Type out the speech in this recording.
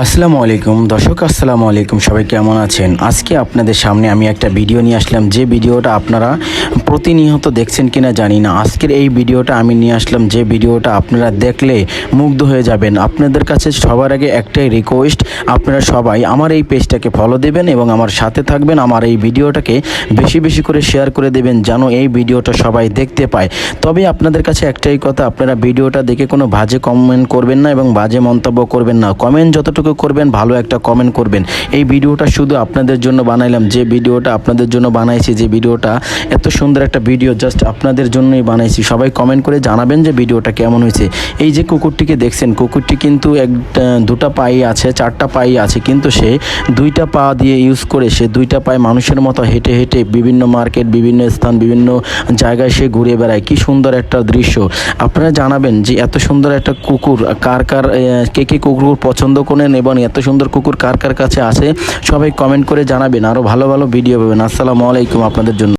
আসসালামু আলাইকুম দর্শক, আসসালামু আলাইকুম। সবাই কেমন আছেন? আজকে আপনাদের সামনে আমি একটা ভিডিও নিয়ে আসলাম, যে ভিডিওটা আপনারা প্রতিনিয়ত দেখছেন কিনা জানি না। আজকের এই ভিডিওটা আমি নিয়ে আসলাম, যে ভিডিওটা আপনারা দেখলে মুগ্ধ হয়ে যাবেন। আপনাদের কাছে সবার আগে একটাই রিকোয়েস্ট, আপনারা সবাই আমার এই পেজটাকে ফলো দেবেন এবং আমার সাথে থাকবেন। আমার এই ভিডিওটাকে বেশি বেশি করে শেয়ার করে দেবেন, যেন এই ভিডিওটা সবাই দেখতে পায়। তবে আপনাদের কাছে একটাই কথা, আপনারা ভিডিওটা দেখে কোনো বাজে কমেন্ট করবেন না এবং বাজে মন্তব্য করবেন না। কমেন্ট যতটুকু করবেন, ভালো একটা কমেন্ট করবেন। এই ভিডিওটা শুধু আপনাদের জন্য বানাইলাম, যে ভিডিওটা আপনাদের জন্য বানাইছি, যে ভিডিওটা এত সুন্দর একটা ভিডিও জাস্ট আপনাদের জন্যই বানাইছি। সবাই কমেন্ট করে জানাবেন যে ভিডিওটা কেমন হয়েছে। এই যে কুকুরটিকে দেখছেন, কুকুরটি কিন্তু দুটা পাই আছে, চারটা পাই আছে, কিন্তু সে দুইটা পা দিয়ে ইউজ করে, সে দুইটা পায়ে মানুষের মতো হেঁটে হেঁটে বিভিন্ন মার্কেট, বিভিন্ন স্থান, বিভিন্ন জায়গায় সে ঘুরে বেড়ায়। কি সুন্দর একটা দৃশ্য। আপনারা জানাবেন যে এত সুন্দর একটা কুকুর কে কুকুর পছন্দ করেন এবং এত সুন্দর কুকুর কার কার কাছে আসে। সবাই কমেন্ট করে জানাবেন, আরও ভালো ভালো ভিডিও পাবেন। আসসালামু আলাইকুম আপনাদের জন্য।